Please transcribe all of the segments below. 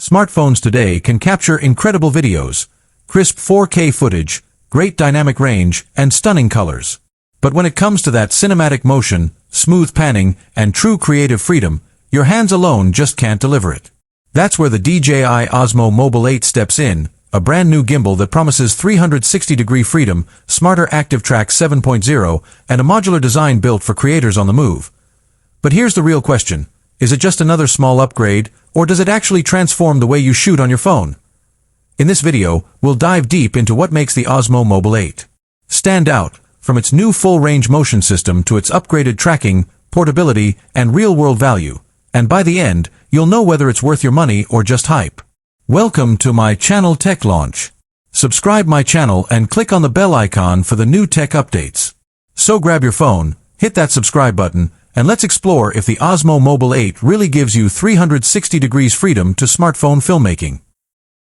Smartphones today can capture incredible videos, crisp 4K footage, great dynamic range, and stunning colors. But when it comes to that cinematic motion, smooth panning, and true creative freedom, your hands alone just can't deliver it. That's where the DJI Osmo Mobile 8 steps in, a brand new gimbal that promises 360-degree freedom, smarter active track 7.0, and a modular design built for creators on the move. But here's the real question. Is it just another small upgrade, or does it actually transform the way you shoot on your phone? In this video, we'll dive deep into what makes the Osmo Mobile 8 stand out, from its new full-range motion system to its upgraded tracking, portability, and real-world value. And by the end, you'll know whether it's worth your money or just hype. Welcome to my channel Tech Launch. Subscribe my channel and click on the bell icon for the new tech updates. So grab your phone, hit that subscribe button, and let's explore if the Osmo Mobile 8 really gives you 360 degrees freedom to smartphone filmmaking.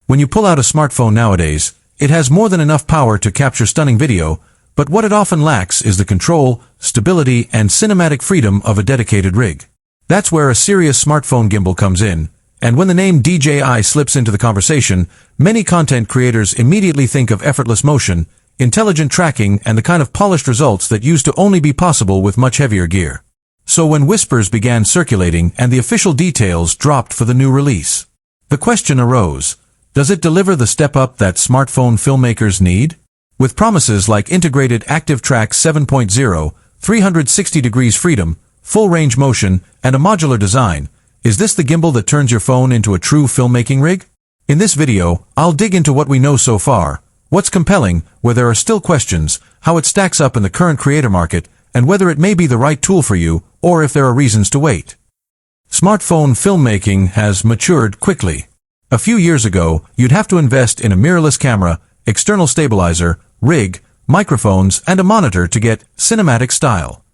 When you pull out a smartphone nowadays, it has more than enough power to capture stunning video, but what it often lacks is the control, stability, and cinematic freedom of a dedicated rig. That's where a serious smartphone gimbal comes in, and when the name DJI slips into the conversation, many content creators immediately think of effortless motion, intelligent tracking, and the kind of polished results that used to only be possible with much heavier gear. So when whispers began circulating and the official details dropped for the new release, the question arose, does it deliver the step-up that smartphone filmmakers need? With promises like integrated active track 7.0, 360 degrees freedom, full-range motion, and a modular design, is this the gimbal that turns your phone into a true filmmaking rig? In this video, I'll dig into what we know so far, what's compelling, where there are still questions, how it stacks up in the current creator market, and whether it may be the right tool for you, or if there are reasons to wait. Smartphone filmmaking has matured quickly. A few years ago, you'd have to invest in a mirrorless camera, external stabilizer, rig, microphones, and a monitor to get cinematic style.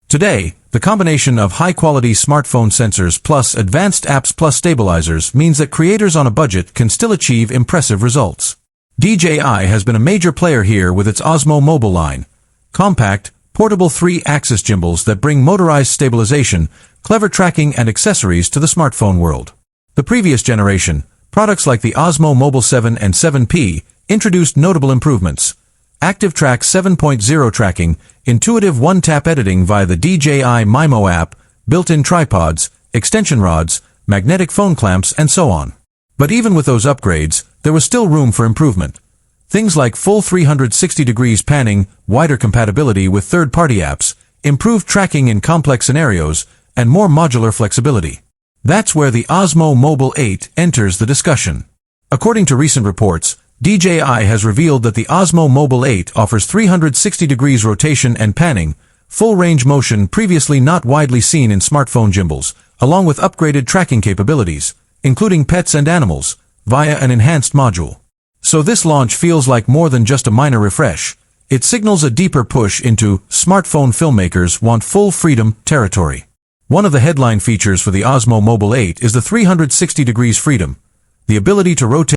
Today, the combination of high-quality smartphone sensors plus advanced apps plus stabilizers means that creators on a budget can still achieve impressive results. DJI has been a major player here with its Osmo Mobile line. Compact, portable 3-axis gimbals that bring motorized stabilization, clever tracking, and accessories to the smartphone world. The previous generation, products like the Osmo Mobile 7 and 7P, introduced notable improvements. Active Track 7.0 tracking, intuitive one-tap editing via the DJI Mimo app, built-in tripods, extension rods, magnetic phone clamps, and so on. But even with those upgrades, there was still room for improvement. Things like full 360 degrees panning, wider compatibility with third-party apps, improved tracking in complex scenarios, and more modular flexibility. That's where the Osmo Mobile 8 enters the discussion. According to recent reports, DJI has revealed that the Osmo Mobile 8 offers 360 degrees rotation and panning, full-range motion previously not widely seen in smartphone gimbals, along with upgraded tracking capabilities, including pets and animals, via an enhanced module. So this launch feels like more than just a minor refresh. It signals a deeper push into smartphone filmmakers want full freedom territory. One of the headline features for the Osmo Mobile 8 is the 360 degrees freedom, the ability to rotate